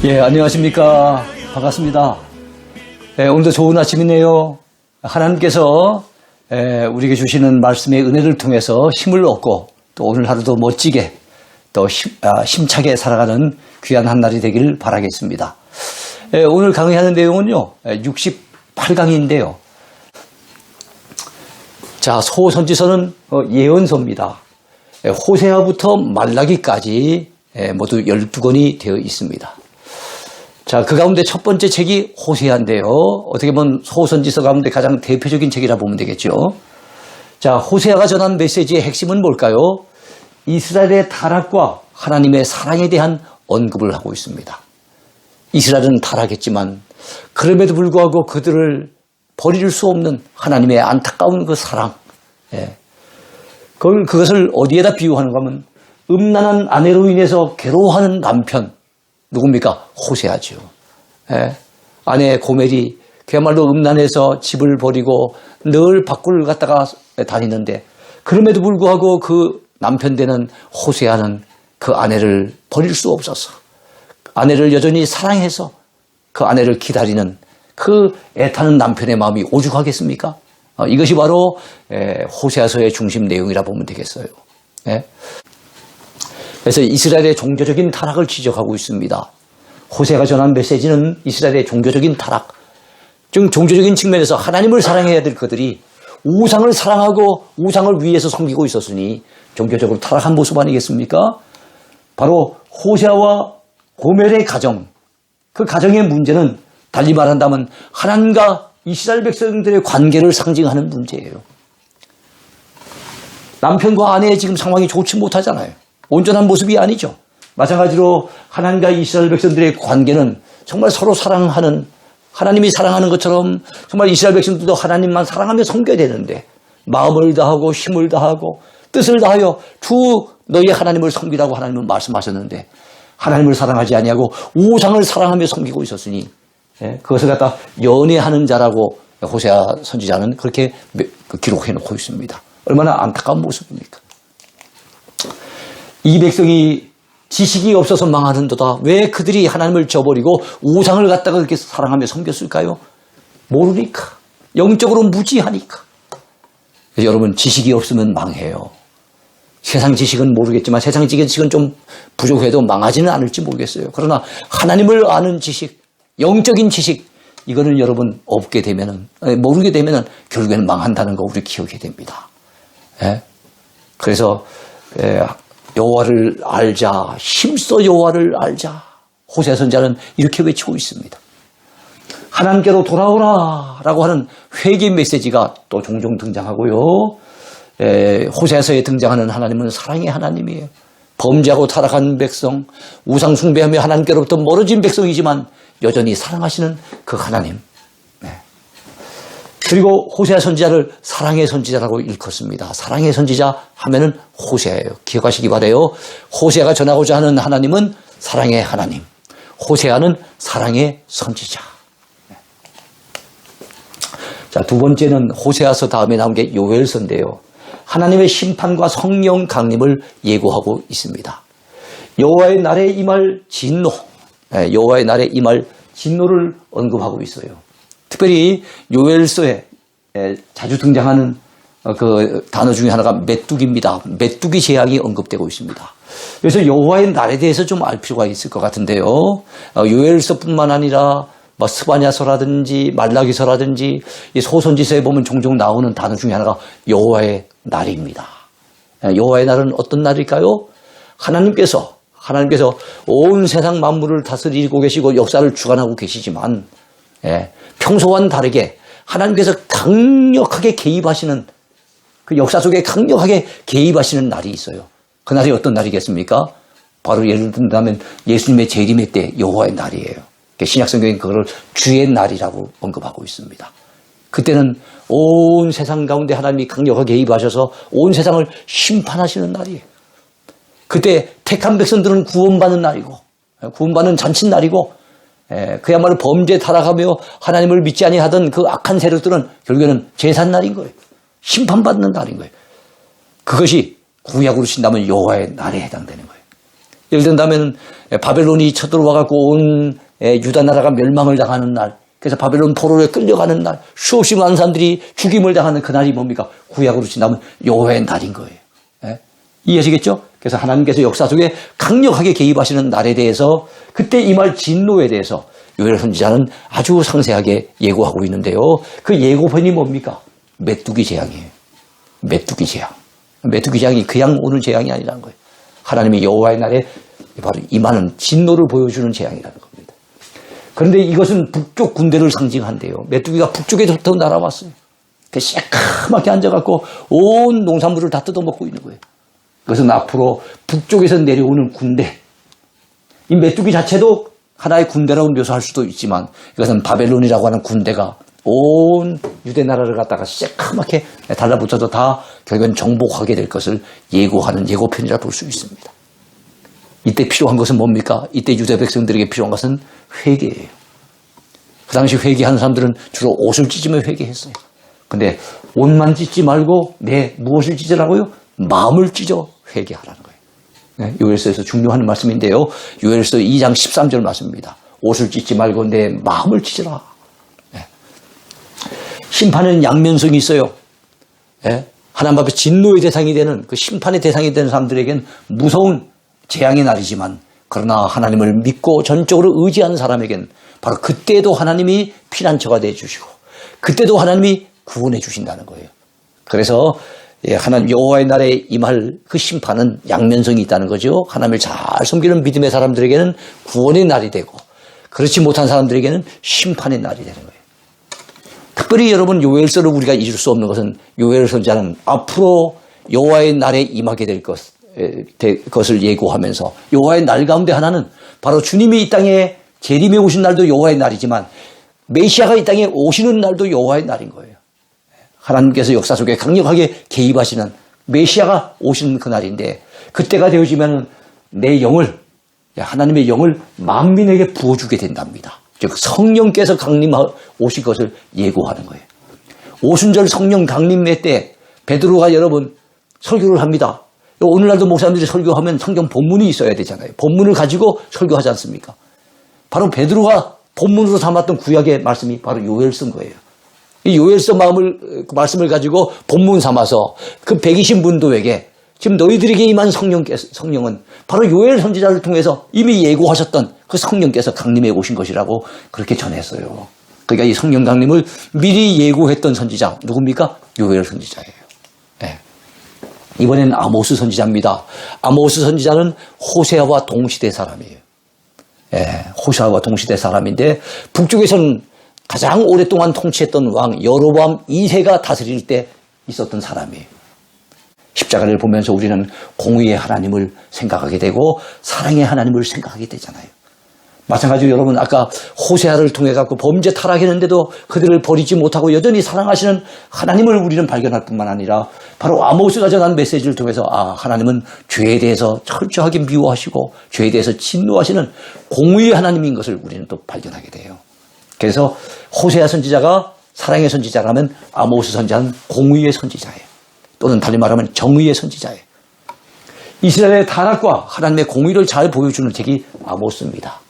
예, 안녕하십니까. 반갑습니다. 오늘도 좋은 아침이네요. 하나님께서 우리에게 주시는 말씀의 은혜를 통해서 힘을 얻고 또 오늘 하루도 멋지게 또 힘차게 살아가는 귀한 한 날이 되길 바라겠습니다. 오늘 강의하는 내용은요, 68강인데요. 자, 소선지서는 예언서입니다. 호세아부터 말라기까지 모두 12권이 되어 있습니다. 자, 그 가운데 첫 번째 책이 호세아인데요. 어떻게 보면 소선지서 가운데 가장 대표적인 책이라 보면 되겠죠. 자, 호세아가 전한 메시지의 핵심은 뭘까요? 이스라엘의 타락과 하나님의 사랑에 대한 언급을 하고 있습니다. 이스라엘은 타락했지만 그럼에도 불구하고 그들을 버릴 수 없는 하나님의 안타까운 그 사랑. 그것을 어디에다 비유하는가 하면 음란한 아내로 인해서 괴로워하는 남편. 누굽니까? 호세아죠. 아내 고멜이 그야말로 음란해서 집을 버리고 늘 밖을 갔다가 다니는데 그럼에도 불구하고 그 남편 되는 호세아는 그 아내를 버릴 수 없어서 아내를 여전히 사랑해서 그 아내를 기다리는 그 애타는 남편의 마음이 오죽하겠습니까? 이것이 바로 호세아서의 중심 내용이라 보면 되겠어요. 그래서 이스라엘의 종교적인 타락을 지적하고 있습니다. 호세아가 전한 메시지는 이스라엘의 종교적인 타락, 즉 종교적인 측면에서 하나님을 사랑해야 될 그들이 우상을 사랑하고 우상을 위해서 섬기고 있었으니 종교적으로 타락한 모습 아니겠습니까? 바로 호세아와 고멜의 가정, 그 가정의 문제는 달리 말한다면 하나님과 이스라엘 백성들의 관계를 상징하는 문제예요. 남편과 아내의 지금 상황이 좋지 못하잖아요. 온전한 모습이 아니죠. 마찬가지로 하나님과 이스라엘 백성들의 관계는 정말 서로 사랑하는, 하나님이 사랑하는 것처럼 정말 이스라엘 백성들도 하나님만 사랑하며 섬겨야 되는데 마음을 다하고 힘을 다하고 뜻을 다하여 주 너희 하나님을 섬기라고 하나님은 말씀하셨는데 하나님을 사랑하지 아니하고 우상을 사랑하며 섬기고 있었으니 그것을 갖다 연애하는 자라고 호세아 선지자는 그렇게 기록해 놓고 있습니다. 얼마나 안타까운 모습입니까? 이 백성이 지식이 없어서 망하는도다. 왜 그들이 하나님을 저버리고 우상을 갖다가 그렇게 사랑하며 섬겼을까요? 모르니까. 영적으로 무지하니까. 여러분, 지식이 없으면 망해요. 세상 지식은 모르겠지만 세상 지식은 좀 부족해도 망하지는 않을지 모르겠어요. 그러나 하나님을 아는 지식, 영적인 지식, 이거는 여러분 없게 되면은, 모르게 되면은 결국에는 망한다는 거 우리 기억해야 됩니다. 그래서 여호와를 알자, 힘써 여호와를 알자. 호세아 선지자는 이렇게 외치고 있습니다. 하나님께로 돌아오라라고 하는 회개 메시지가 또 종종 등장하고요. 호세아서에 등장하는 하나님은 사랑의 하나님이에요. 범죄하고 타락한 백성, 우상 숭배하며 하나님께로부터 멀어진 백성이지만 여전히 사랑하시는 그 하나님. 그리고 호세아 선지자를 사랑의 선지자라고 일컫습니다. 사랑의 선지자 하면은 호세아예요. 기억하시기 바라요. 호세아가 전하고자 하는 하나님은 사랑의 하나님. 호세아는 사랑의 선지자. 자, 두 번째는 호세아서 다음에 나온 게 요엘서인데요. 하나님의 심판과 성령 강림을 예고하고 있습니다. 여호와의 날에 임할 진노, 여호와의 날에 임할 진노를 언급하고 있어요. 특별히 요엘서에 자주 등장하는 그 단어 중에 하나가 메뚜기입니다. 메뚜기 재앙이 언급되고 있습니다. 그래서 여호와의 날에 대해서 좀 알 필요가 있을 것 같은데요. 요엘서뿐만 아니라 스바냐서라든지 말라기서라든지 이 소선지서에 보면 종종 나오는 단어 중에 하나가 여호와의 날입니다. 여호와의 날은 어떤 날일까요? 하나님께서 온 세상 만물을 다스리고 계시고 역사를 주관하고 계시지만 평소와는 다르게 하나님께서 강력하게 개입하시는 그 역사 속에 강력하게 개입하시는 날이 있어요. 그 날이 어떤 날이겠습니까? 바로 예를 든다면 예수님의 재림의 때 여호와의 날이에요. 신약성경은 그걸 주의 날이라고 언급하고 있습니다. 그때는 온 세상 가운데 하나님이 강력하게 개입하셔서 온 세상을 심판하시는 날이에요. 그때 택한 백성들은 구원받는 날이고 구원받는 잔칫날이고 그야말로 범죄 타락하며 하나님을 믿지 아니하던 그 악한 세력들은 결국에는 제삿날인 거예요. 심판받는 날인 거예요. 그것이 구약으로 친다면 여호와의 날에 해당되는 거예요. 예를 든다면 바벨론이 쳐들어와갖고 온 유다 나라가 멸망을 당하는 날, 그래서 바벨론 포로에 끌려가는 날, 수없이 많은 사람들이 죽임을 당하는 그날이 뭡니까? 구약으로 친다면 여호와의 날인 거예요. 예? 이해하시겠죠? 그래서 하나님께서 역사 속에 강력하게 개입하시는 날에 대해서 그때 임할 진노에 대해서 요엘 선지자는 아주 상세하게 예고하고 있는데요. 그 예고편이 뭡니까? 메뚜기 재앙이에요. 메뚜기 재앙. 메뚜기 재앙이 그냥 오는 재앙이 아니라는 거예요. 하나님이 여호와의 날에 바로 임하는 진노를 보여주는 재앙이라는 겁니다. 그런데 이것은 북쪽 군대를 상징한대요. 메뚜기가 북쪽에서부터 날아왔어요. 새까맣게 앉아갖고 온 농산물을 다 뜯어먹고 있는 거예요. 그것은 앞으로 북쪽에서 내려오는 군대. 이 메뚜기 자체도 하나의 군대라고 묘사할 수도 있지만 이것은 바벨론이라고 하는 군대가 온 유대 나라를 갖다가 새까맣게 달라붙어도 다 결국은 정복하게 될 것을 예고하는 예고편이라 볼 수 있습니다. 이때 필요한 것은 뭡니까? 이때 유대 백성들에게 필요한 것은 회개예요. 그 당시 회개하는 사람들은 주로 옷을 찢으며 회개했어요. 근데 옷만 찢지 말고 무엇을 찢으라고요? 마음을 찢어 회개하라는 거예요. 네, 요엘서에서 중요한 말씀인데요. 요엘서 2장 13절 말씀입니다. 옷을 찢지 말고 내 마음을 찢으라. 네. 심판에는 양면성이 있어요. 네. 하나님 앞에 진노의 대상이 되는 그 심판의 대상이 되는 사람들에겐 무서운 재앙의 날이지만 그러나 하나님을 믿고 전적으로 의지하는 사람에겐 바로 그때도 하나님이 피난처가 되어주시고 그때도 하나님이 구원해 주신다는 거예요. 그래서 하나님 여호와의 날에 임할 그 심판은 양면성이 있다는 거죠. 하나님을 잘 섬기는 믿음의 사람들에게는 구원의 날이 되고 그렇지 못한 사람들에게는 심판의 날이 되는 거예요. 특별히 여러분 요엘서를 우리가 잊을 수 없는 것은 요엘 선지자는 앞으로 여호와의 날에 임하게 될 것을 예고하면서 여호와의 날 가운데 하나는 바로 주님이 이 땅에 재림에 오신 날도 여호와의 날이지만 메시아가 이 땅에 오시는 날도 여호와의 날인 거예요. 하나님께서 역사 속에 강력하게 개입하시는 메시아가 오시는 그날인데 그때가 되어지면 내 영을 하나님의 영을 만민에게 부어주게 된답니다. 즉 성령께서 오실 것을 예고하는 거예요. 오순절 성령 강림회 때 베드로가 여러분 설교를 합니다. 오늘날도 목사님들이 설교하면 성경 본문이 있어야 되잖아요. 본문을 가지고 설교하지 않습니까? 바로 베드로가 본문으로 삼았던 구약의 말씀이 바로 요엘서인 거예요. 이 요엘서 말씀을 가지고 본문 삼아서 그 120문도에게 지금 너희들에게 임한 성령은 바로 요엘 선지자를 통해서 이미 예고하셨던 그 성령께서 강림해 오신 것이라고 그렇게 전했어요. 그러니까 이 성령 강림을 미리 예고했던 선지자 누굽니까? 요엘 선지자예요. 네. 이번엔 아모스 선지자입니다. 아모스 선지자는 호세아와 동시대 사람이에요. 네. 호세아와 동시대 사람인데 북쪽에서는 가장 오랫동안 통치했던 왕 여로보암 2세가 다스릴 때 있었던 사람이에요. 십자가를 보면서 우리는 공의의 하나님을 생각하게 되고 사랑의 하나님을 생각하게 되잖아요. 마찬가지로 여러분 아까 호세아를 통해 갖고 범죄 타락했는데도 그들을 버리지 못하고 여전히 사랑하시는 하나님을 우리는 발견할 뿐만 아니라 바로 아모스가 전한 메시지를 통해서 하나님은 죄에 대해서 철저하게 미워하시고 죄에 대해서 진노하시는 공의의 하나님인 것을 우리는 또 발견하게 돼요. 그래서 호세아 선지자가 사랑의 선지자라면 아모스 선지자는 공의의 선지자예요. 또는 달리 말하면 정의의 선지자예요. 이스라엘의 타락과 하나님의 공의를 잘 보여주는 책이 아모스입니다.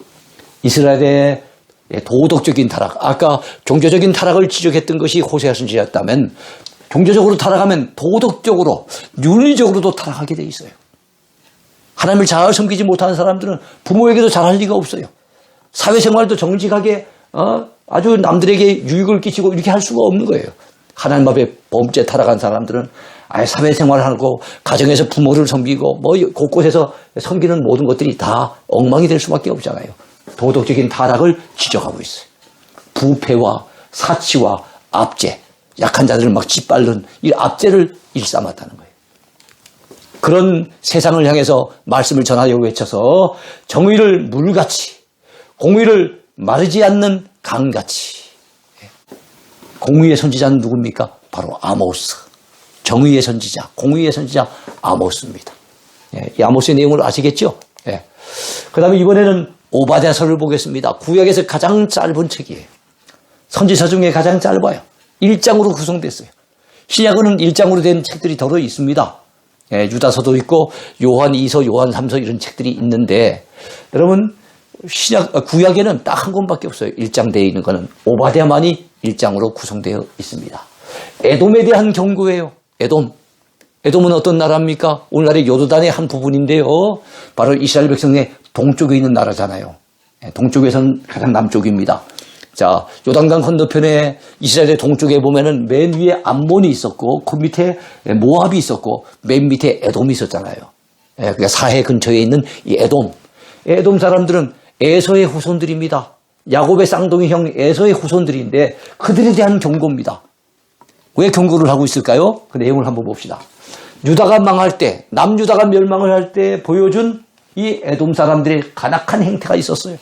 이스라엘의 도덕적인 타락, 아까 종교적인 타락을 지적했던 것이 호세아 선지자였다면 종교적으로 타락하면 도덕적으로, 윤리적으로도 타락하게 돼 있어요. 하나님을 잘 섬기지 못하는 사람들은 부모에게도 잘할 리가 없어요. 사회생활도 정직하게 아주 남들에게 유익을 끼치고 이렇게 할 수가 없는 거예요. 하나님 앞에 범죄 타락한 사람들은 사회생활을 하고 가정에서 부모를 섬기고 곳곳에서 섬기는 모든 것들이 다 엉망이 될 수밖에 없잖아요. 도덕적인 타락을 지적하고 있어요. 부패와 사치와 압제, 약한 자들을 막 짓밟는 이 압제를 일삼았다는 거예요. 그런 세상을 향해서 말씀을 전하여 외쳐서 정의를 물같이, 공의를 마르지 않는 강같이. 공의의 선지자는 누굽니까? 바로 아모스. 정의의 선지자, 공의의 선지자 아모스입니다. 이 아모스의 내용을 아시겠죠? 그 다음에 이번에는 오바댜서를 보겠습니다. 구약에서 가장 짧은 책이에요. 선지서 중에 가장 짧아요. 1장으로 구성됐어요. 신약은 1장으로 된 책들이 더러 있습니다. 유다서도 있고 요한 2서, 요한 3서 이런 책들이 있는데 여러분 구약에는 딱 한 권밖에 없어요. 1장 되어 있는 거는 오바댜만이 1장으로 구성되어 있습니다. 에돔에 대한 경고예요. 에돔은 어떤 나라입니까? 오늘날의 요르단의 한 부분인데요. 바로 이스라엘 백성의 동쪽에 있는 나라잖아요. 동쪽에서는 가장 남쪽입니다. 자, 요단강 건너편에 이스라엘의 동쪽에 보면은 맨 위에 암몬이 있었고 그 밑에 모압이 있었고 맨 밑에 에돔이 있었잖아요. 그러니까 사해 근처에 있는 이 에돔 사람들은 에서의 후손들입니다. 야곱의 쌍둥이 형 에서의 후손들인데 그들에 대한 경고입니다. 왜 경고를 하고 있을까요? 그 내용을 한번 봅시다. 유다가 망할 때, 남유다가 멸망을 할 때 보여준 이 에돔 사람들의 간악한 행태가 있었어요.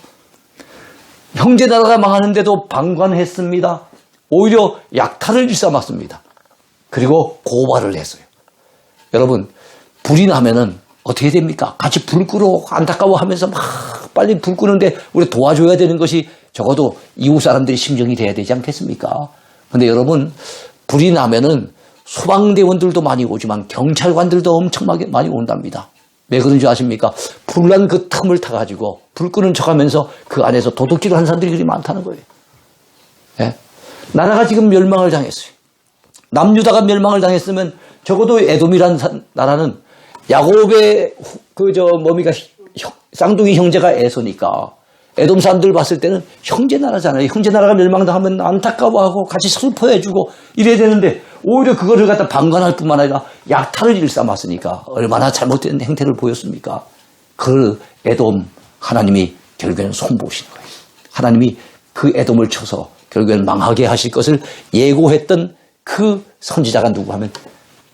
형제 나라가 망하는데도 방관했습니다. 오히려 약탈을 일삼았습니다. 그리고 고발을 했어요. 여러분, 불이 나면은 어떻게 됩니까? 같이 불 끄러 안타까워하면서 막 빨리 불 끄는데 우리 도와줘야 되는 것이 적어도 이웃 사람들의 심정이 돼야 되지 않겠습니까? 근데 여러분, 불이 나면은 소방대원들도 많이 오지만 경찰관들도 엄청 많이 온답니다. 왜 그런 줄 아십니까? 불난 그 틈을 타가지고 불 끄는 척하면서 그 안에서 도둑질을 한 사람들이 그리 많다는 거예요. 예? 나라가 지금 멸망을 당했어요. 남유다가 멸망을 당했으면 적어도 에돔이라는 나라는 야곱의 쌍둥이 형제가 에서니까 에돔 사람들 봤을 때는 형제 나라잖아요. 형제 나라가 멸망당하면 안타까워하고 같이 슬퍼해주고 이래야 되는데 오히려 그거를 갖다 방관할 뿐만 아니라 약탈을 일삼았으니까 얼마나 잘못된 행태를 보였습니까? 그 에돔 하나님이 결국에는 손보시는 거예요. 하나님이 그 에돔을 쳐서 결국에는 망하게 하실 것을 예고했던 그 선지자가 누구 하면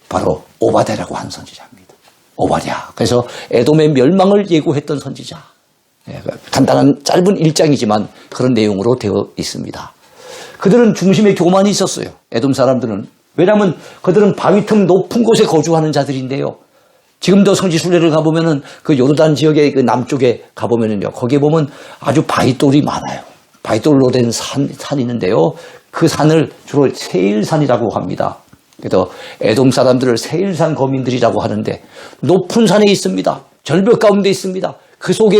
바로 오바댜라고 한 선지자입니다. 오바댜. 그래서 에돔의 멸망을 예고했던 선지자. 간단한 짧은 1장이지만 그런 내용으로 되어 있습니다. 그들은 중심에 교만이 있었어요. 에돔 사람들은. 왜냐하면 그들은 바위 틈 높은 곳에 거주하는 자들인데요. 지금도 성지순례를 가보면은 그 요르단 지역의 그 남쪽에 가보면은요. 거기에 보면 아주 바위돌이 많아요. 바위돌로 된 산이 있는데요. 그 산을 주로 세일산이라고 합니다. 그래서 에돔 사람들을 세일산 거민들이라고 하는데 높은 산에 있습니다. 절벽 가운데 있습니다. 그 속에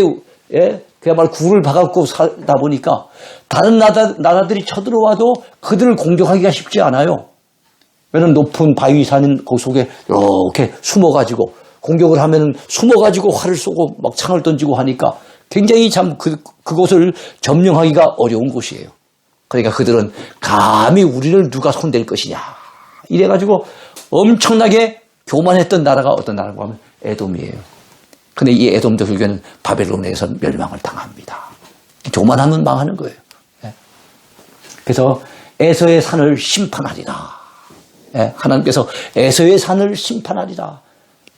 그야말로 굴을 박았고 살다 보니까 다른 나라들이 쳐들어와도 그들을 공격하기가 쉽지 않아요. 왜냐면 높은 바위산 그 속에 이렇게 숨어가지고 공격을 하면 숨어가지고 활을 쏘고 막 창을 던지고 하니까 굉장히 참 그곳을 점령하기가 어려운 곳이에요. 그러니까 그들은 감히 우리를 누가 손댈 것이냐 이래가지고 엄청나게 교만했던 나라가 어떤 나라고 하면 에돔이에요. 근데 이 에돔도 결국에는 바벨론에서 멸망을 당합니다. 교만하면 망하는 거예요. 그래서 에서의 산을 심판하리라. 하나님께서 에서의 산을 심판하리라.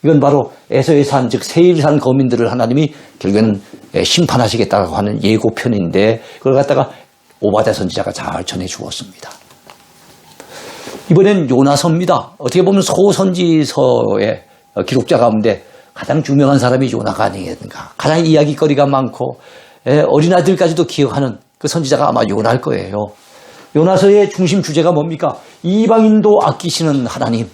이건 바로 에서의 산, 즉 세일산 거민들을 하나님이 결국에는 심판하시겠다고 하는 예고편인데 그걸 갖다가 오바댜 선지자가 잘 전해 주었습니다. 이번엔 요나서입니다. 어떻게 보면 소선지서의 기록자 가운데 가장 유명한 사람이 요나가 아니겠는가. 가장 이야기거리가 많고 어린아들까지도 기억하는 그 선지자가 아마 요나일 거예요. 요나서의 중심 주제가 뭡니까? 이방인도 아끼시는 하나님.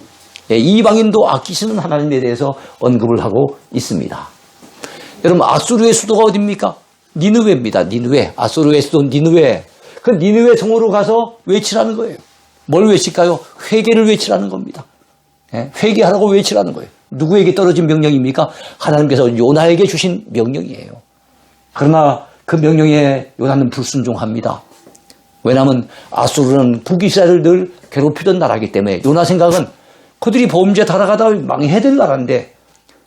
이방인도 아끼시는 하나님에 대해서 언급을 하고 있습니다. 여러분 아수르의 수도가 어디입니까? 니느웨입니다. 니느웨. 아수르의 수도 니느웨. 그 니느웨 성으로 가서 외치라는 거예요. 뭘 외칠까요? 회개를 외치라는 겁니다. 회개하라고 외치라는 거예요. 누구에게 떨어진 명령입니까? 하나님께서 요나에게 주신 명령이에요. 그러나 그 명령에 요나는 불순종합니다. 왜냐하면 아수르는 북이스라엘을 늘 괴롭히던 나라이기 때문에 요나 생각은 그들이 범죄 달아가다 망해야 될 나라인데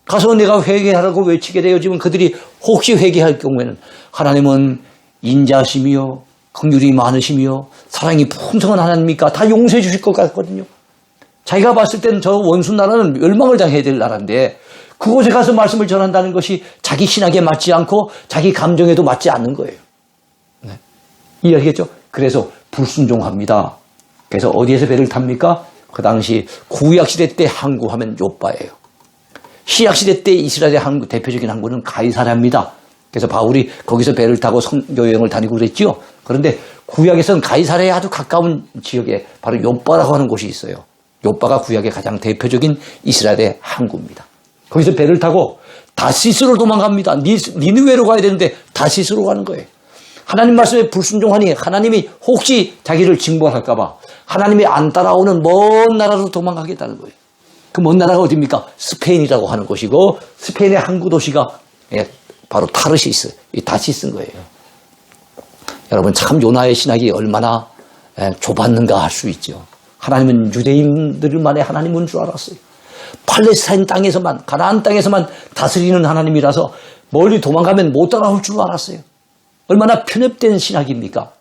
가서 내가 회개하라고 외치게 되어지면 그들이 혹시 회개할 경우에는 하나님은 인자하시며 긍휼이 많으시며 사랑이 풍성한 하나님이니까 다 용서해 주실 것 같거든요. 자기가 봤을 때는 저 원수 나라는 멸망을 당해야 될 나라인데 그곳에 가서 말씀을 전한다는 것이 자기 신학에 맞지 않고 자기 감정에도 맞지 않는 거예요. 이해하겠죠? 그래서 불순종합니다. 그래서 어디에서 배를 탑니까? 그 당시 구약시대 때 항구하면 욥바예요. 신약시대 때 이스라엘의 항구, 대표적인 항구는 가이사랴입니다. 그래서 바울이 거기서 배를 타고 선교여행을 다니고 그랬죠. 그런데 구약에서는 가이사랴에 아주 가까운 지역에 바로 욥바라고 하는 곳이 있어요. 욥바가 구약의 가장 대표적인 이스라엘의 항구입니다. 거기서 배를 타고 다시스로 도망갑니다. 니느웨로 가야 되는데 다시스로 가는 거예요. 하나님 말씀에 불순종하니 하나님이 혹시 자기를 징벌할까 봐 하나님이 안 따라오는 먼 나라로 도망가겠다는 거예요. 그 먼 나라가 어디입니까? 스페인이라고 하는 곳이고 스페인의 항구 도시가 바로 타르시스, 다시스인 거예요. 여러분 참 요나의 신학이 얼마나 좁았는가 할 수 있죠. 하나님은 유대인들만의 하나님인 줄 알았어요. 팔레스타인 땅에서만, 가나안 땅에서만 다스리는 하나님이라서 멀리 도망가면 못 따라올 줄 알았어요. 얼마나 편협된 신학입니까?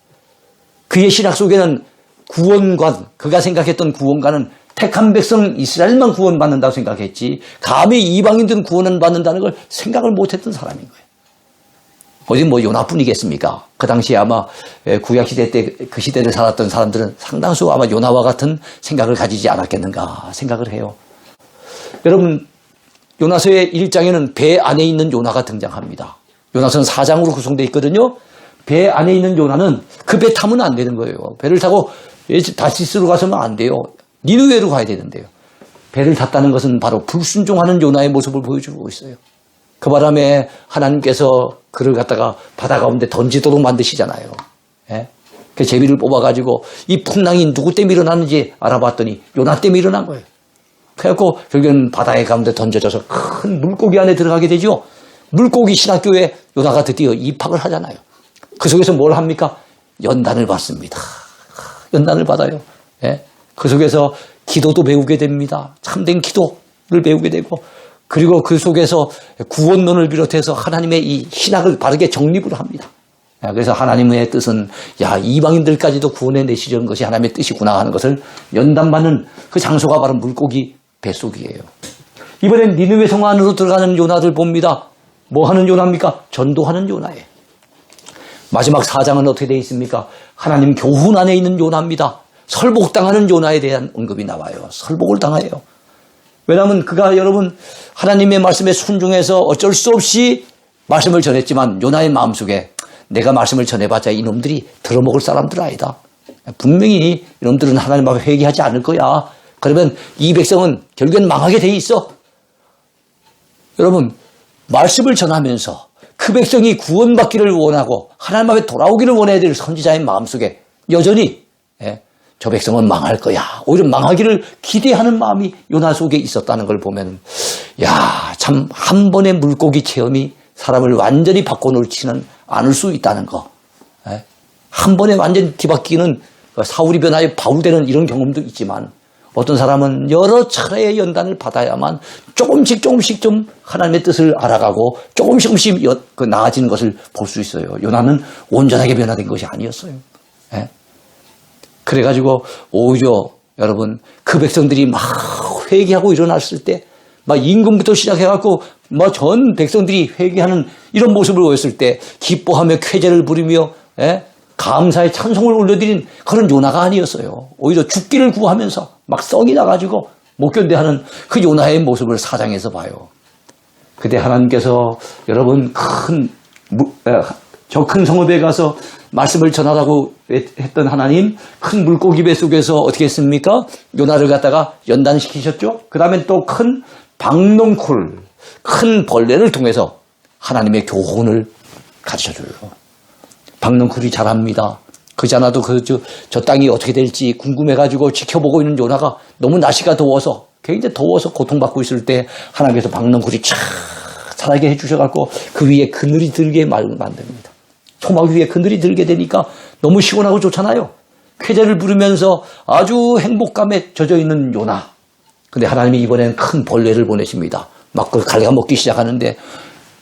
그의 신학 속에는 구원관, 그가 생각했던 구원관은 택한 백성 이스라엘만 구원받는다고 생각했지 감히 이방인들은 구원을 받는다는 걸 생각을 못했던 사람인 거예요. 어디 뭐 요나뿐이겠습니까? 그 당시에 아마 구약시대 때 그 시대를 살았던 사람들은 상당수 아마 요나와 같은 생각을 가지지 않았겠는가 생각을 해요. 여러분 요나서의 1장에는 배 안에 있는 요나가 등장합니다. 요나서는 4장으로 구성되어 있거든요. 배 안에 있는 요나는 그 배 타면 안 되는 거예요. 배를 타고 다시스로 가서는 안 돼요. 니느웨로 가야 되는데요. 배를 탔다는 것은 바로 불순종하는 요나의 모습을 보여주고 있어요. 그 바람에 하나님께서 그를 갖다가 바다 가운데 던지도록 만드시잖아요. 예? 그 제비를 뽑아가지고 이 풍랑이 누구 때문에 일어나는지 알아봤더니 요나 때문에 일어난 거예요. 그래갖고 결국은 바다의 가운데 던져져서 큰 물고기 안에 들어가게 되죠. 물고기 신학교에 요나가 드디어 입학을 하잖아요. 그 속에서 뭘 합니까? 연단을 받습니다. 연단을 받아요. 예? 그 속에서 기도도 배우게 됩니다. 참된 기도를 배우게 되고 그리고 그 속에서 구원론을 비롯해서 하나님의 이 신학을 바르게 정립을 합니다. 그래서 하나님의 뜻은 이방인들까지도 구원해 내시려는 것이 하나님의 뜻이구나 하는 것을 연단받는 그 장소가 바로 물고기 뱃속이에요. 이번엔 니느웨 성 안으로 들어가는 요나를 봅니다. 뭐 하는 요나입니까? 전도하는 요나예요. 마지막 4장은 어떻게 되어 있습니까? 하나님 교훈 안에 있는 요나입니다. 설복당하는 요나에 대한 언급이 나와요. 설복을 당해요. 왜냐하면 그가 여러분 하나님의 말씀에 순종해서 어쩔 수 없이 말씀을 전했지만 요나의 마음속에 내가 말씀을 전해봤자 이놈들이 들어먹을 사람들 아니다. 분명히 이놈들은 하나님 앞에 회개하지 않을 거야. 그러면 이 백성은 결국엔 망하게 돼 있어. 여러분 말씀을 전하면서 그 백성이 구원받기를 원하고 하나님 앞에 돌아오기를 원해야 될 선지자의 마음속에 여전히 저 백성은 망할 거야. 오히려 망하기를 기대하는 마음이 요나 속에 있었다는 걸 보면 참 한 번의 물고기 체험이 사람을 완전히 바꿔놓지는 않을 수 있다는 거. 한 번에 완전히 뒤바뀌는 사울이 변하여 바울되는 이런 경험도 있지만 어떤 사람은 여러 차례의 연단을 받아야만 조금씩 좀 하나님의 뜻을 알아가고 조금씩 나아지는 것을 볼 수 있어요. 요나는 온전하게 변화된 것이 아니었어요. 그래가지고 오히려 여러분 그 백성들이 막 회개하고 일어났을 때 막 임금부터 시작해갖고 막 전 백성들이 회개하는 이런 모습을 보였을 때 기뻐하며 쾌제를 부리며 감사의 찬송을 올려드린 그런 요나가 아니었어요. 오히려 죽기를 구하면서 막 썩이 나가지고 못 견뎌하는 그 요나의 모습을 4장에서 봐요. 그때 하나님께서 여러분 저 큰 성읍에 가서 말씀을 전하라고 했던 하나님 큰 물고기 배 속에서 어떻게 했습니까? 요나를 갖다가 연단시키셨죠. 그 다음에 또 큰 박농쿨 큰 벌레를 통해서 하나님의 교훈을 가르쳐줘요. 박농쿨이 잘합니다. 그지 않아도 저 땅이 어떻게 될지 궁금해가지고 지켜보고 있는 요나가 너무 날씨가 더워서 굉장히 더워서 고통받고 있을 때 하나님께서 박농쿨이 촥 살게 해주셔갖고 그 위에 그늘이 들게 만듭니다. 토막 위에 그늘이 들게 되니까 너무 시원하고 좋잖아요. 쾌제를 부르면서 아주 행복감에 젖어있는 요나. 근데 하나님이 이번엔 큰 벌레를 보내십니다. 막 그걸 갉아먹기 시작하는데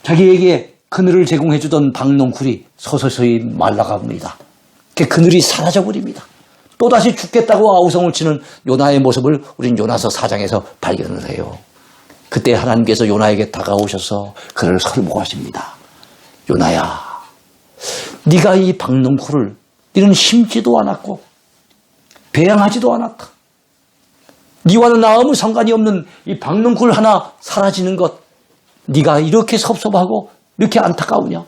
자기에게 그늘을 제공해주던 박농쿨이 서서히 말라갑니다. 그 그늘이 사라져버립니다. 또다시 죽겠다고 아우성을 치는 요나의 모습을 우린 요나서 4장에서 발견을 해요. 그때 하나님께서 요나에게 다가오셔서 그를 설복하십니다. 요나야, 네가 이 박농쿨을 너는 심지도 않았고 배양하지도 않았다. 네와는 아무 상관이 없는 이 박농쿨 하나 사라지는 것 네가 이렇게 섭섭하고 이렇게 안타까우냐.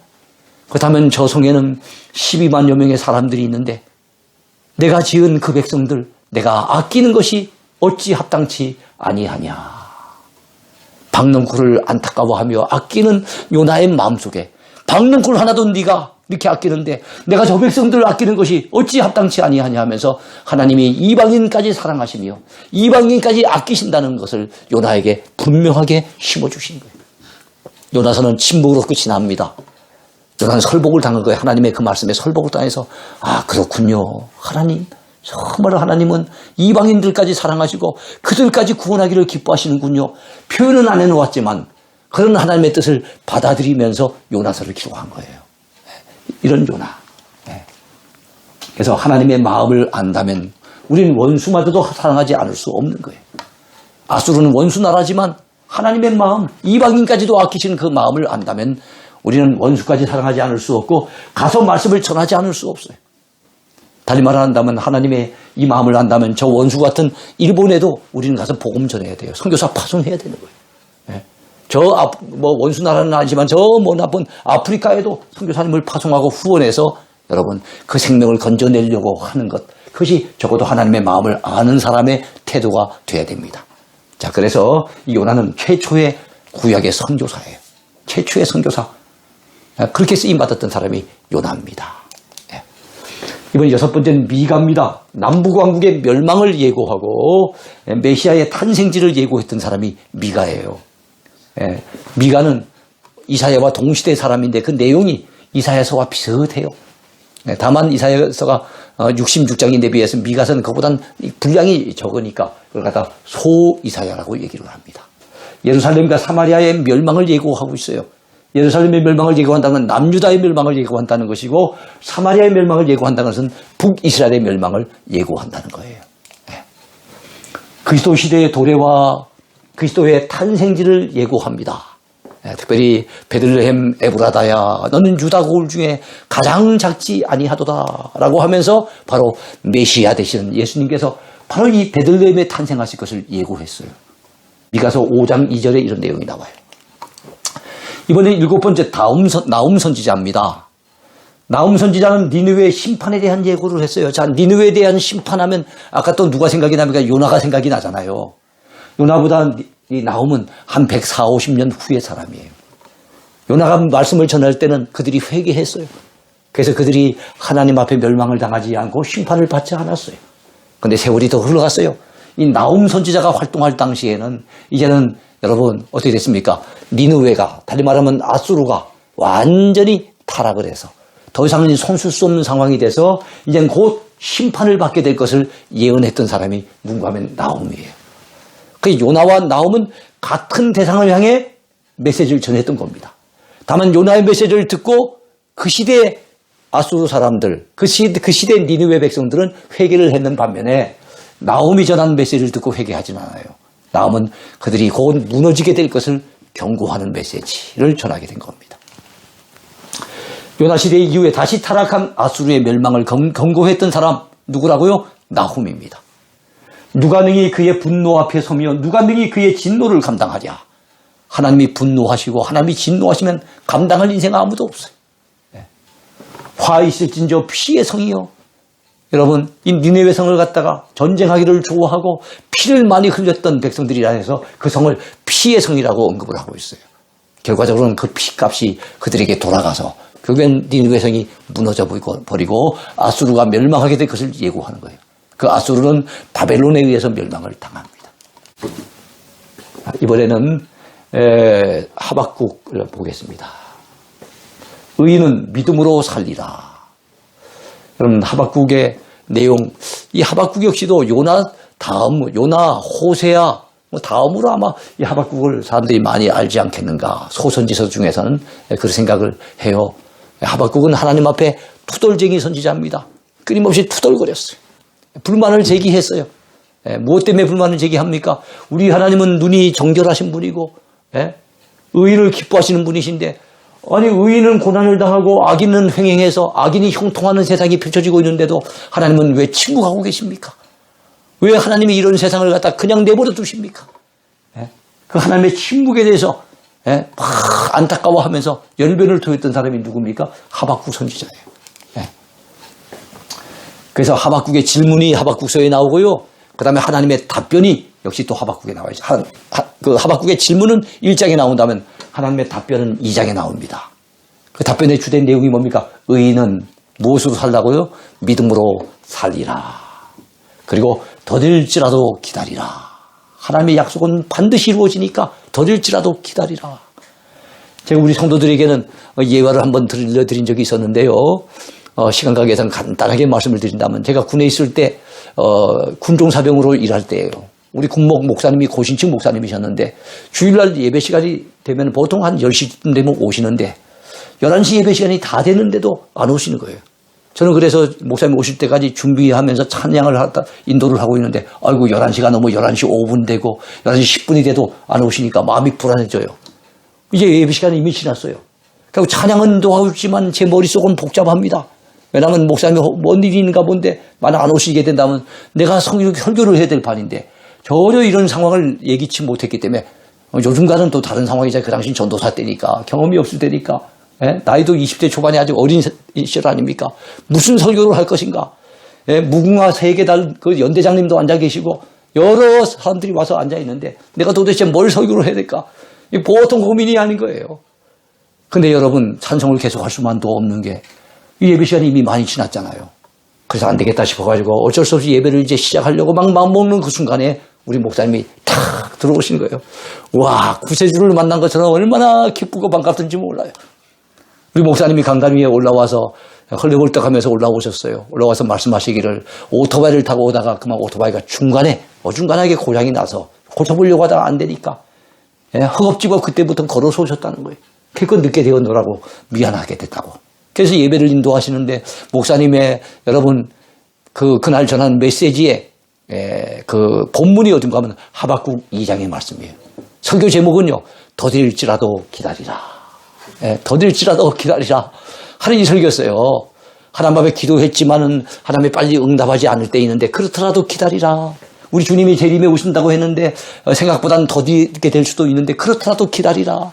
그렇다면 저 성에는 12만여 명의 사람들이 있는데 내가 지은 그 백성들 내가 아끼는 것이 어찌 합당치 아니하냐. 박넝쿨을 안타까워하며 아끼는 요나의 마음속에 박넝쿨 하나도 네가 이렇게 아끼는데 내가 저 백성들을 아끼는 것이 어찌 합당치 아니하냐 하면서 하나님이 이방인까지 사랑하시며 이방인까지 아끼신다는 것을 요나에게 분명하게 심어주신 거예요. 요나서는 침묵으로 끝이 납니다. 요나는 설복을 당한 거예요. 하나님의 그 말씀에 설복을 당해서 아 그렇군요. 하나님 정말 하나님은 이방인들까지 사랑하시고 그들까지 구원하기를 기뻐하시는군요. 표현은 안 해놓았지만 그런 하나님의 뜻을 받아들이면서 요나서를 기록한 거예요. 이런 요나. 그래서 하나님의 마음을 안다면 우리는 원수마저도 사랑하지 않을 수 없는 거예요. 아수르는 원수 나라지만 하나님의 마음, 이방인까지도 아끼시는 그 마음을 안다면 우리는 원수까지 사랑하지 않을 수 없고 가서 말씀을 전하지 않을 수 없어요. 달리 말한다면 하나님의 이 마음을 안다면 저 원수 같은 일본에도 우리는 가서 복음 전해야 돼요. 선교사 파송해야 되는 거예요. 저 원수 나라는 아니지만 저 나쁜 아프리카에도 선교사님을 파송하고 후원해서 여러분 그 생명을 건져내려고 하는 것, 그것이 적어도 하나님의 마음을 아는 사람의 태도가 돼야 됩니다. 자, 그래서 이 요나는 최초의 구약의 선교사예요. 최초의 선교사. 그렇게 쓰임받았던 사람이 요나입니다. 이번 6번째는 미가입니다. 남북왕국의 멸망을 예고하고 메시아의 탄생지를 예고했던 사람이 미가예요. 미가는 이사야와 동시대 사람인데 그 내용이 이사야서와 비슷해요. 다만 이사야서가 66장인데 비해서 미가서는 그보단 분량이 적으니까 그걸 갖다 소이사야라고 얘기를 합니다. 예루살렘과 사마리아의 멸망을 예고하고 있어요. 예루살렘의 멸망을 예고한다는 건 남유다의 멸망을 예고한다는 것이고 사마리아의 멸망을 예고한다는 것은 북이스라엘의 멸망을 예고한다는 거예요. 그리스도 시대의 도래와 그리스도의 탄생지를 예고합니다. 특별히 베들레헴 에브라다야 너는 유다 고을 중에 가장 작지 아니하도다 라고 하면서 바로 메시아 되시는 예수님께서 바로 이 베들레헴에 탄생하실 것을 예고했어요. 미가서 5장 2절에 이런 내용이 나와요. 이번에 7번째 나움 선지자입니다. 나움 선지자는 니느웨의 심판에 대한 예고를 했어요. 자, 니느웨에 대한 심판하면 아까 또 누가 생각이 납니까? 요나가 생각이 나잖아요. 요나보다 이 나움은 한 140~50년 후의 사람이에요. 요나가 말씀을 전할 때는 그들이 회개했어요. 그래서 그들이 하나님 앞에 멸망을 당하지 않고 심판을 받지 않았어요. 그런데 세월이 더 흘러갔어요. 이 나움 선지자가 활동할 당시에는 이제는 여러분 어떻게 됐습니까? 니느웨가 달리 말하면 아수르가 완전히 타락을 해서 더 이상은 손쓸 수 없는 상황이 돼서 이제는 곧 심판을 받게 될 것을 예언했던 사람이 누군가 하면 나움이에요. 그 요나와 나움은 같은 대상을 향해 메시지를 전했던 겁니다. 다만 요나의 메시지를 듣고 그 시대의 아수르 사람들, 그 시대 니느웨 백성들은 회개를 했는 반면에 나움이 전한 메시지를 듣고 회개하지는 않아요. 나움은 그들이 곧 무너지게 될 것을 경고하는 메시지를 전하게 된 겁니다. 요나 시대 이후에 다시 타락한 아수르의 멸망을 경고했던 사람 누구라고요? 나훔입니다. 누가 능히 그의 분노 앞에 서며 누가 능히 그의 진노를 감당하랴. 하나님이 분노하시고 하나님이 진노하시면 감당할 인생 아무도 없어요. 화 있을진저 피의 성이요. 여러분 이 니느웨 성을 갖다가 전쟁하기를 좋아하고 피를 많이 흘렸던 백성들이라 해서 그 성을 피의 성이라고 언급을 하고 있어요. 결과적으로는 그 피값이 그들에게 돌아가서 결국엔 니느웨 성이 무너져 버리고 아수르가 멸망하게 될 것을 예고하는 거예요. 그 아수르는 바벨론에 의해서 멸망을 당합니다. 이번에는 하박국을 보겠습니다. 의인은 믿음으로 살리라. 여러분 하박국의 내용, 이 하박국 역시도 요나 다음, 요나, 호세아 다음으로 아마 이 하박국을 사람들이 많이 알지 않겠는가. 소선지서 중에서는 그런 생각을 해요. 하박국은 하나님 앞에 투덜쟁이 선지자입니다. 끊임없이 투덜거렸어요. 불만을 제기했어요. 무엇 때문에 불만을 제기합니까? 우리 하나님은 눈이 정결하신 분이고 의인을 기뻐하시는 분이신데 아니 의인은 고난을 당하고 악인은 횡행해서 악인이 형통하는 세상이 펼쳐지고 있는데도 하나님은 왜 침묵하고 계십니까? 왜 하나님이 이런 세상을 갖다 그냥 내버려 두십니까? 그 하나님의 침묵에 대해서 막 안타까워하면서 열변을 토했던 사람이 누굽니까? 하박국 선지자예요. 그래서 하박국의 질문이 하박국서에 나오고요. 그 다음에 하나님의 답변이 역시 또 하박국에 나와요. 그 하박국의 질문은 1장에 나온다면 하나님의 답변은 2장에 나옵니다. 그 답변의 주된 내용이 뭡니까? 의인은 무엇으로 살라고요? 믿음으로 살리라. 그리고 더딜지라도 기다리라. 하나님의 약속은 반드시 이루어지니까 더딜지라도 기다리라. 제가 우리 성도들에게는 예화를 한번 들려드린 적이 있었는데요. 시간 관계상 간단하게 말씀을 드린다면 제가 군에 있을 때 군종사병으로 일할 때예요. 우리 군목 목사님이 고신층 목사님이셨는데 주일날 예배 시간이 되면 보통 한 10시쯤 되면 오시는데 11시 예배 시간이 다 됐는데도 안 오시는 거예요. 저는 그래서 목사님 오실 때까지 준비하면서 찬양을 인도를 하고 있는데 아이고 11시가 넘어 11시 5분 되고 11시 10분이 돼도 안 오시니까 마음이 불안해져요. 이제 예배 시간이 이미 지났어요. 그리고 찬양은 인도하고 있지만 제 머릿속은 복잡합니다. 왜냐하면 목사님이 뭔 일인가 본데 만약 안 오시게 된다면 내가 설교를 해야 될 판인데 전혀 이런 상황을 예기치 못했기 때문에 요즘과는 또 다른 상황이죠. 그 당시 전도사 때니까 경험이 없을 때니까 나이도 20대 초반에 아직 어린 시절 아닙니까? 무슨 설교를 할 것인가? 무궁화 세계달 그 연대장님도 앉아 계시고 여러 사람들이 와서 앉아 있는데 내가 도대체 뭘 설교를 해야 될까? 보통 고민이 아닌 거예요. 근데 여러분 찬송을 계속할 수만도 없는 게 이 예배 시간이 이미 많이 지났잖아요. 그래서 안 되겠다 싶어가지고 어쩔 수 없이 예배를 이제 시작하려고 막 마음먹는 그 순간에 우리 목사님이 탁 들어오신 거예요. 와, 구세주를 만난 것처럼 얼마나 기쁘고 반갑던지 몰라요. 우리 목사님이 강단 위에 올라와서 헐레벌떡하면서 올라오셨어요. 올라와서 말씀하시기를 오토바이를 타고 오다가 그만 오토바이가 중간에 어중간하게 고장이 나서 고쳐보려고 하다가 안 되니까 허겁지겁 그때부터 걸어서 오셨다는 거예요. 그거 늦게 되었노라고 미안하게 됐다고. 그래서 예배를 인도하시는데 목사님의 여러분 그날 전한 메시지에 그 본문이 어딘가 하면 하박국 2장의 말씀이에요. 설교 제목은요. 더딜지라도 기다리라. 더딜지라도 기다리라. 하는 이 설교였어요. 하나님 앞에 기도했지만은 하나님이 빨리 응답하지 않을 때 있는데 그렇더라도 기다리라. 우리 주님이 재림에 오신다고 했는데 생각보다는 더디게 될 수도 있는데 그렇더라도 기다리라.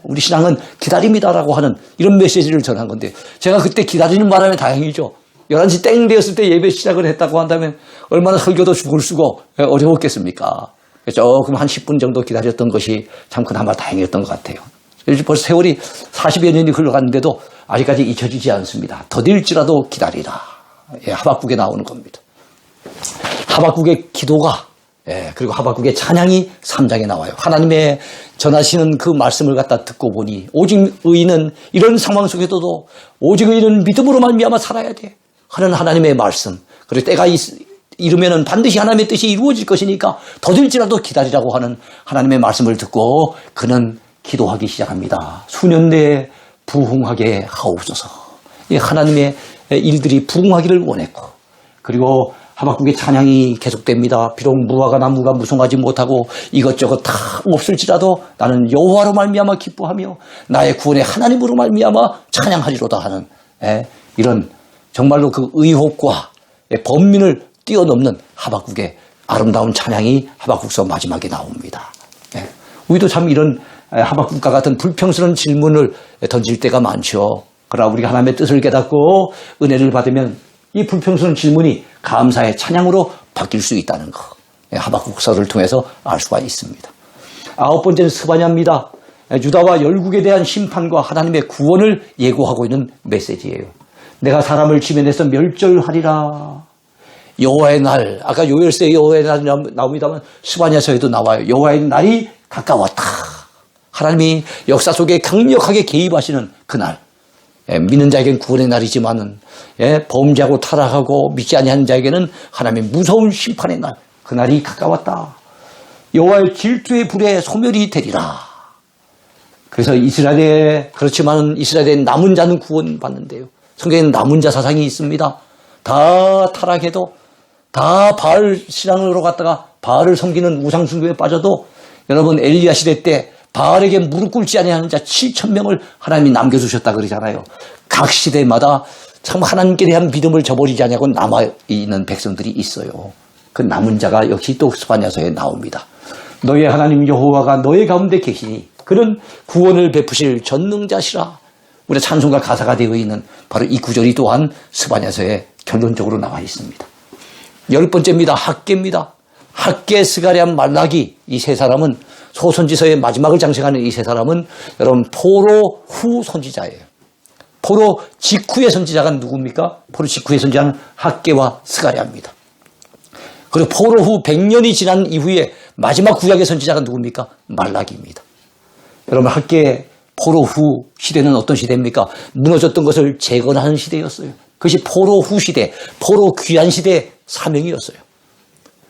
우리 신앙은 기다립니다라고 하는 이런 메시지를 전한 건데 제가 그때 기다리는 바람에 다행이죠. 11시 땡 되었을 때 예배 시작을 했다고 한다면 얼마나 설교도 죽을 쓰고 어려웠겠습니까? 조금 한 10분 정도 기다렸던 것이 참 그나마 다행이었던 것 같아요. 벌써 세월이 40여 년이 흘러갔는데도 아직까지 잊혀지지 않습니다. 더딜지라도 기다리라. 하박국에 나오는 겁니다. 하박국의 기도가 그리고 하박국의 찬양이 3장에 나와요. 하나님의 전하시는 그 말씀을 갖다 듣고 보니 오직 의인은 이런 상황 속에서도 오직 의인은 믿음으로 말미암아 살아야 돼 하는 하나님의 말씀. 그리고 때가 이르면은 반드시 하나님의 뜻이 이루어질 것이니까 더딜지라도 기다리라고 하는 하나님의 말씀을 듣고 그는 기도하기 시작합니다. 수년 내에 부흥하게 하옵소서. 하나님의 일들이 부흥하기를 원했고 그리고 하박국의 찬양이 계속됩니다. 비록 무화과 나무가 무성하지 못하고 이것저것 다 없을지라도 나는 여호와로 말미암아 기뻐하며 나의 구원의 하나님으로 말미암아 찬양하리로다 하는 이런 정말로 그 의혹과 번민을 뛰어넘는 하박국의 아름다운 찬양이 하박국서 마지막에 나옵니다. 우리도 참 이런 하박국과 같은 불평스러운 질문을 던질 때가 많죠. 그러나 우리가 하나님의 뜻을 깨닫고 은혜를 받으면 이 불평스러운 질문이 감사의 찬양으로 바뀔 수 있다는 것. 하박국서를 통해서 알 수가 있습니다. 9번째는 스바냐입니다. 유다와 열국에 대한 심판과 하나님의 구원을 예고하고 있는 메시지예요. 내가 사람을 지면에서 멸절하리라. 여호와의 날, 아까 요엘서에 여호와의 날이 나옵니다만 스바냐서에도 나와요. 여호와의 날이 가까웠다. 하나님이 역사 속에 강력하게 개입하시는 그날. 믿는 자에게는 구원의 날이지만은 범죄하고 타락하고 믿지 아니하는 자에게는 하나님의 무서운 심판의 날, 그 날이 가까웠다. 여호와의 질투의 불에 소멸이 되리라. 그래서 이스라엘에 그렇지만은 이스라엘의 남은 자는 구원받는데요. 성경에는 남은 자 사상이 있습니다. 다 타락해도 다 바알 신앙으로 갔다가 바알을 섬기는 우상 숭배에 빠져도 여러분 엘리야 시대 때 바알에게 무릎 꿇지 아니하는 자 7,000명을 하나님이 남겨두셨다 그러잖아요. 각 시대마다 참 하나님께 대한 믿음을 저버리지 않냐고 남아있는 백성들이 있어요. 그 남은 자가 역시 또 스바냐서에 나옵니다. 너의 하나님 여호와가 너의 가운데 계시니 그는 구원을 베푸실 전능자시라. 우리의 찬송가 가사가 되어 있는 바로 이 구절이 또한 스바냐서에 결론적으로 나와 있습니다. 10번째입니다. 학계입니다. 학개, 스가랴, 말라기 이 세 사람은 소선지서의 마지막을 장식하는 이 세 사람은 여러분 포로 후 선지자예요. 포로 직후의 선지자가 누굽니까? 포로 직후의 선지자는 학개와 스가랴입니다. 그리고 포로 후 100년이 지난 이후에 마지막 구약의 선지자가 누굽니까? 말라기입니다. 여러분 학개 포로 후 시대는 어떤 시대입니까? 무너졌던 것을 재건하는 시대였어요. 그것이 포로 후 시대, 포로 귀환 시대의 사명이었어요.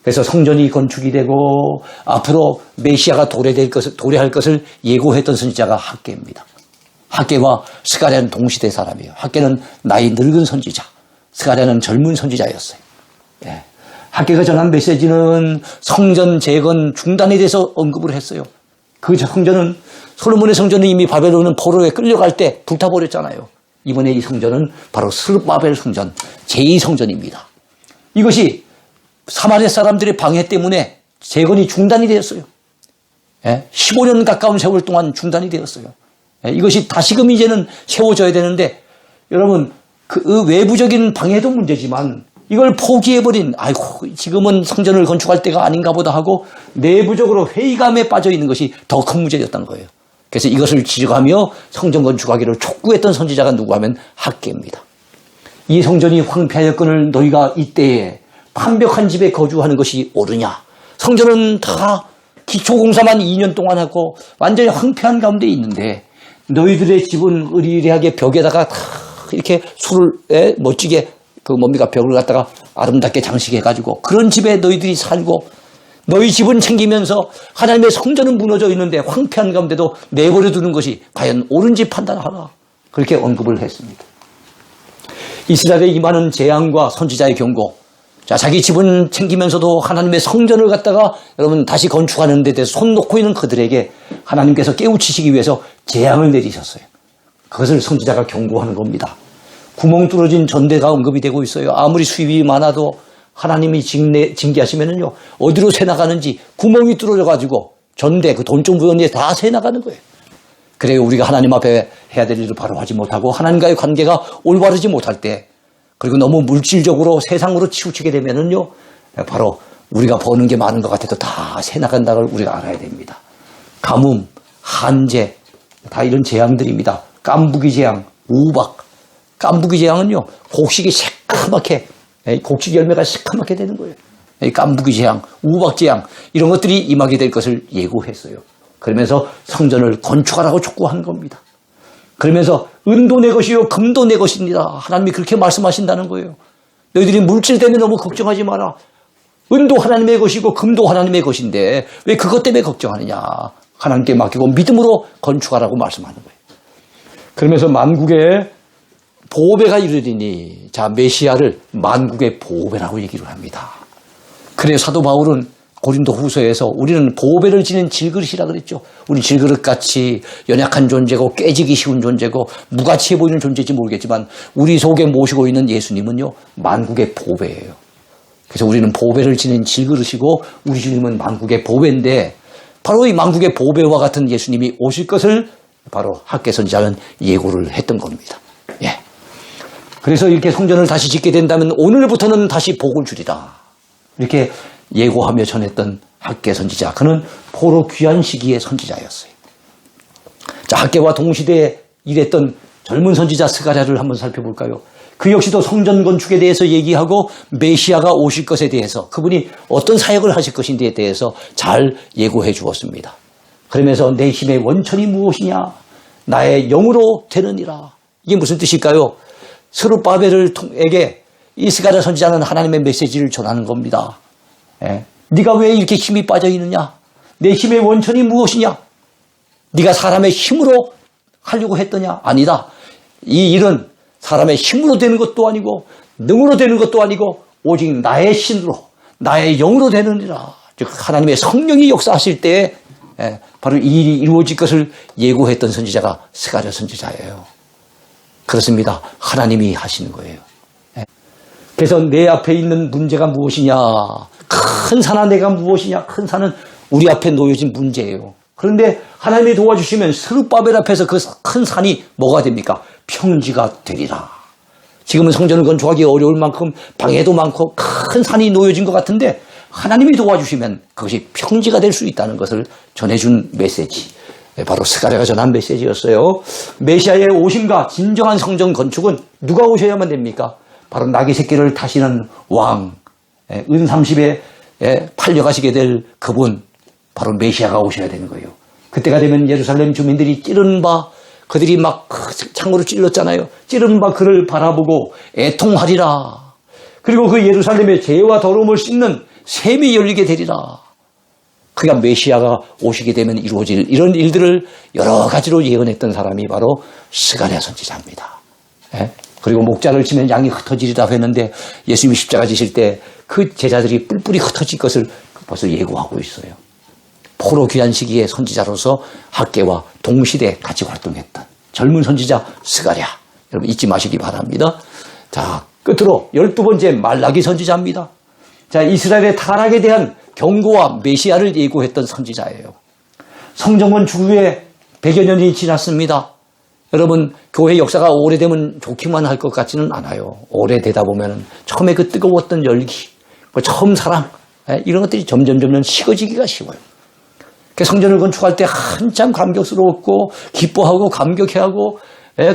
그래서 성전이 건축이 되고 앞으로 메시아가 도래할 것을 예고했던 선지자가 학개입니다. 학개와 스가랴는 동시대 사람이에요. 학개는 나이 늙은 선지자, 스가랴는 젊은 선지자였어요. 예. 학개가 전한 메시지는 성전 재건 중단에 대해서 언급을 했어요. 그 성전은 솔로몬의 성전은 이미 바벨론은 포로에 끌려갈 때 불타버렸잖아요. 이번에 이 성전은 바로 스룹바벨 성전, 제2성전입니다. 이것이 사마리아 사람들의 방해 때문에 재건이 중단이 되었어요. 15년 가까운 세월 동안 중단이 되었어요. 이것이 다시금 이제는 세워져야 되는데 여러분 그 외부적인 방해도 문제지만 이걸 포기해버린 지금은 성전을 건축할 때가 아닌가 보다 하고 내부적으로 회의감에 빠져 있는 것이 더 큰 문제였던 거예요. 그래서 이것을 지적하며 성전 건축하기를 촉구했던 선지자가 누구 하면 학개입니다. 이 성전이 황폐하였거늘 너희가 이때에 완벽한 집에 거주하는 것이 옳으냐. 성전은 다 기초공사만 2년 동안 하고 완전히 황폐한 가운데 있는데 너희들의 집은 의리하게 벽에다가 다 이렇게 술을 멋지게 벽을 갖다가 아름답게 장식해가지고 그런 집에 너희들이 살고 너희 집은 챙기면서 하나님의 성전은 무너져 있는데 황폐한 가운데도 내버려 두는 것이 과연 옳은지 판단하라. 그렇게 언급을 했습니다. 이스라엘에 임하는 재앙과 선지자의 경고. 자, 자기 집은 챙기면서도 하나님의 성전을 갖다가 여러분 다시 건축하는 데 대해서 손 놓고 있는 그들에게 하나님께서 깨우치시기 위해서 재앙을 내리셨어요. 그것을 선지자가 경고하는 겁니다. 구멍 뚫어진 전대가 언급이 되고 있어요. 아무리 수입이 많아도 하나님이 징계하시면은요, 어디로 새 나가는지 구멍이 뚫어져가지고 전대, 그 돈좀 부연에 다 새 나가는 거예요. 그래요. 우리가 하나님 앞에 해야 될 일을 바로 하지 못하고 하나님과의 관계가 올바르지 못할 때 그리고 너무 물질적으로 세상으로 치우치게 되면은요, 바로 우리가 버는 게 많은 것 같아도 다 새 나간다는 걸 우리가 알아야 됩니다. 가뭄, 한재, 다 이런 재앙들입니다. 깐부기 재앙, 우박. 깐부기 재앙은요, 곡식이 새까맣게, 곡식 열매가 새까맣게 되는 거예요. 깐부기 재앙, 우박 재앙, 이런 것들이 임하게 될 것을 예고했어요. 그러면서 성전을 건축하라고 촉구한 겁니다. 그러면서 은도 내 것이요 금도 내 것입니다. 하나님이 그렇게 말씀하신다는 거예요. 너희들이 물질 때문에 너무 걱정하지 마라. 은도 하나님의 것이고 금도 하나님의 것인데 왜 그것 때문에 걱정하느냐. 하나님께 맡기고 믿음으로 건축하라고 말씀하는 거예요. 그러면서 만국의 보배가 이르리니, 자, 메시아를 만국의 보배라고 얘기를 합니다. 그래서 사도 바울은 고린도 후서에서 우리는 보배를 지닌 질그릇이라 그랬죠. 우리 질그릇같이 연약한 존재고 깨지기 쉬운 존재고 무가치해 보이는 존재인지 모르겠지만 우리 속에 모시고 있는 예수님은요, 만국의 보배예요. 그래서 우리는 보배를 지닌 질그릇이고 우리 주님은 만국의 보배인데 바로 이 만국의 보배와 같은 예수님이 오실 것을 바로 학개 선지자는 예고를 했던 겁니다. 예. 그래서 이렇게 성전을 다시 짓게 된다면 오늘부터는 다시 복을 주리라. 이렇게 예고하며 전했던 학개 선지자. 그는 포로 귀한 시기의 선지자였어요. 자, 학개와 동시대에 일했던 젊은 선지자 스가랴를 한번 살펴볼까요? 그 역시도 성전 건축에 대해서 얘기하고 메시아가 오실 것에 대해서 그분이 어떤 사역을 하실 것인지에 대해서 잘 예고해 주었습니다. 그러면서 내 힘의 원천이 무엇이냐? 나의 영으로 되느니라. 이게 무슨 뜻일까요? 스룹바벨에게 이 스가랴 선지자는 하나님의 메시지를 전하는 겁니다. 예. 네가 왜 이렇게 힘이 빠져 있느냐? 내 힘의 원천이 무엇이냐? 네가 사람의 힘으로 하려고 했더냐? 아니다. 이 일은 사람의 힘으로 되는 것도 아니고 능으로 되는 것도 아니고 오직 나의 신으로 나의 영으로 되느니라. 즉 하나님의 성령이 역사하실 때에 바로 이 일이 이루어질 것을 예고했던 선지자가 스가랴 선지자예요. 그렇습니다. 하나님이 하시는 거예요. 그래서 내 앞에 있는 문제가 무엇이냐? 큰 산아 내가 무엇이냐? 큰 산은 우리 앞에 놓여진 문제예요. 그런데 하나님이 도와주시면 스룹바벨 앞에서 그 큰 산이 뭐가 됩니까? 평지가 되리라. 지금은 성전을 건축하기 어려울 만큼 방해도 많고 큰 산이 놓여진 것 같은데 하나님이 도와주시면 그것이 평지가 될 수 있다는 것을 전해준 메시지. 바로 스가랴가 전한 메시지였어요. 메시아의 오심과 진정한 성전 건축은 누가 오셔야만 됩니까? 바로 나귀 새끼를 타시는 왕, 은 30에 팔려가시게 될 그분, 바로 메시아가 오셔야 되는 거예요. 그때가 되면 예루살렘 주민들이 찌른 바, 그들이 막 창으로 찔렀잖아요. 찌른 바 그를 바라보고 애통하리라. 그리고 그 예루살렘의 죄와 더러움을 씻는 샘이 열리게 되리라. 그러니까 메시아가 오시게 되면 이루어질 이런 일들을 여러 가지로 예언했던 사람이 바로 스가랴 선지자입니다. 그리고 목자를 치면 양이 흩어지리라 했는데 예수님이 십자가 지실 때 그 제자들이 뿔뿔이 흩어질 것을 벌써 예고하고 있어요. 포로 귀한 시기에 선지자로서 학계와 동시대 같이 활동했던 젊은 선지자 스가랴. 여러분 잊지 마시기 바랍니다. 자, 끝으로 12번째 말라기 선지자입니다. 자, 이스라엘의 타락에 대한 경고와 메시아를 예고했던 선지자예요. 성전 건축 후에 100여 년이 지났습니다. 여러분, 교회 역사가 오래되면 좋기만 할 것 같지는 않아요. 오래되다 보면 처음에 그 뜨거웠던 열기, 그 처음 사랑, 이런 것들이 점점 식어지기가 쉬워요. 성전을 건축할 때 한참 감격스러웠고 기뻐하고 감격해하고,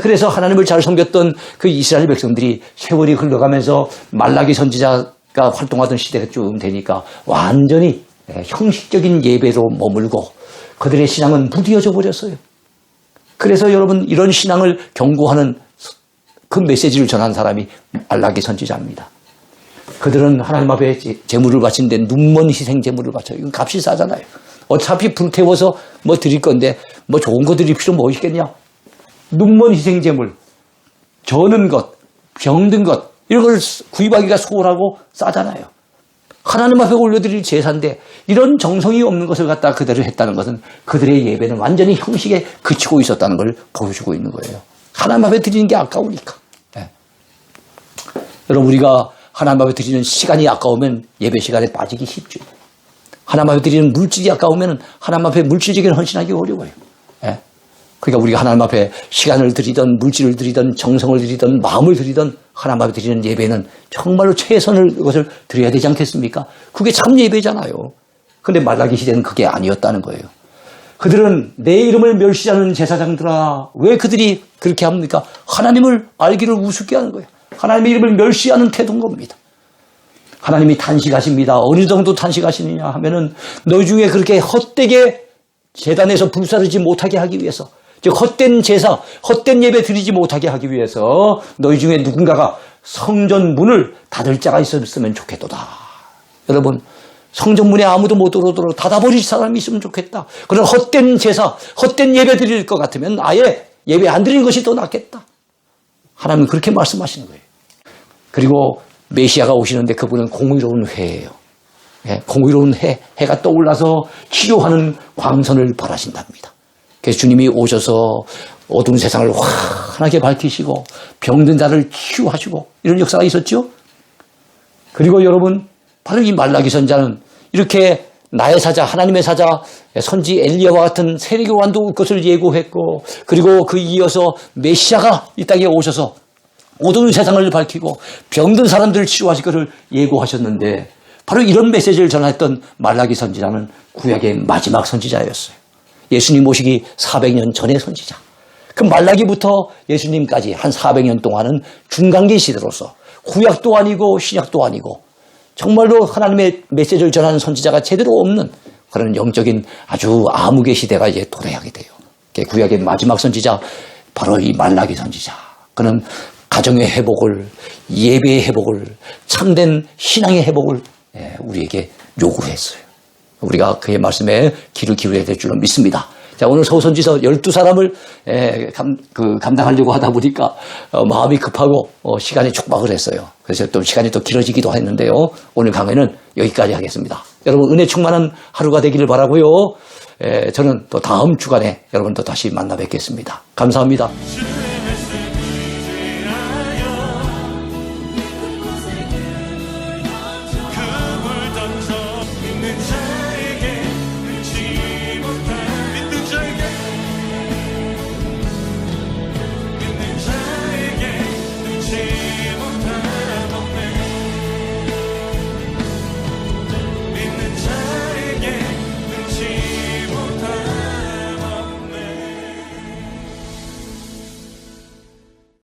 그래서 하나님을 잘 섬겼던 그 이스라엘 백성들이 세월이 흘러가면서 말라기 선지자가 활동하던 시대가 쭉 되니까 완전히 형식적인 예배로 머물고 그들의 신앙은 무뎌져 버렸어요. 그래서 여러분, 이런 신앙을 경고하는 그 메시지를 전한 사람이 말라기 선지자입니다. 그들은 하나님 앞에 제물을 바치는데 눈먼 희생 제물을 바쳐요. 이건 값이 싸잖아요. 어차피 불태워서 뭐 드릴 건데 뭐 좋은 거 드릴 필요 뭐 있겠냐. 눈먼 희생 제물, 저는 것, 병든 것, 이런 걸 구입하기가 소홀하고 싸잖아요. 하나님 앞에 올려드릴 제사인데 이런 정성이 없는 것을 갖다 그대로 했다는 것은 그들의 예배는 완전히 형식에 그치고 있었다는 걸 보여주고 있는 거예요. 하나님 앞에 드리는 게 아까우니까. 여러분, 우리가 하나님 앞에 드리는 시간이 아까우면 예배 시간에 빠지기 쉽죠. 하나님 앞에 드리는 물질이 아까우면 하나님 앞에 물질적인 헌신하기 어려워요. 그러니까 우리가 하나님 앞에 시간을 드리던 물질을 드리던 정성을 드리던 마음을 드리던 하나님 앞에 드리는 예배는 정말로 최선을 그것을 드려야 되지 않겠습니까? 그게 참 예배잖아요. 그런데 말라기 시대는 그게 아니었다는 거예요. 그들은 내 이름을 멸시하는 제사장들아, 왜 그들이 그렇게 합니까? 하나님을 알기를 우습게 하는 거예요. 하나님의 이름을 멸시하는 태도인 겁니다. 하나님이 탄식하십니다. 어느 정도 탄식하시느냐 하면은 너희 중에 그렇게 헛되게 제단에서 불사르지 못하게 하기 위해서, 즉 헛된 제사, 헛된 예배 드리지 못하게 하기 위해서 너희 중에 누군가가 성전 문을 닫을 자가 있었으면 좋겠도다. 여러분, 성전 문에 아무도 못 들어오도록 닫아버릴 사람이 있으면 좋겠다. 그런 헛된 제사, 헛된 예배 드릴 것 같으면 아예 예배 안 드리는 것이 더 낫겠다. 하나님은 그렇게 말씀하시는 거예요. 그리고 메시아가 오시는데 그분은 공의로운 회예요. 공의로운 해가 떠올라서 치료하는 광선을 발하신답니다. 그래서 주님이 오셔서 어두운 세상을 환하게 밝히시고 병든 자를 치유하시고 이런 역사가 있었죠. 그리고 여러분, 바로 이 말라기 선자는 이렇게 나의 사자, 하나님의 사자, 선지 엘리야와 같은 세례요한도 그것을 예고했고, 그리고 그 이어서 메시아가 이 땅에 오셔서 어두운 세상을 밝히고 병든 사람들을 치유하실 것을 예고하셨는데, 바로 이런 메시지를 전했던 말라기 선지자는 구약의 마지막 선지자였어요. 예수님 오시기 400년 전의 선지자. 그 말라기부터 예수님까지 한 400년 동안은 중간기 시대로서 구약도 아니고 신약도 아니고 정말로 하나님의 메시지를 전하는 선지자가 제대로 없는 그런 영적인 아주 암흑의 시대가 이제 도래하게 돼요. 구약의 마지막 선지자, 바로 이 말라기 선지자. 그는 가정의 회복을, 예배의 회복을, 참된 신앙의 회복을 우리에게 요구했어요. 우리가 그의 말씀에 귀를 기울여야 될 줄로 믿습니다. 자, 오늘 서선지서 12사람을 감당하려고 하다 보니까 마음이 급하고 시간이 촉박을 했어요. 그래서 또 시간이 또 길어지기도 했는데요. 오늘 강의는 여기까지 하겠습니다. 여러분, 은혜 충만한 하루가 되기를 바라고요. 저는 또 다음 주간에 여러분도 다시 만나 뵙겠습니다. 감사합니다.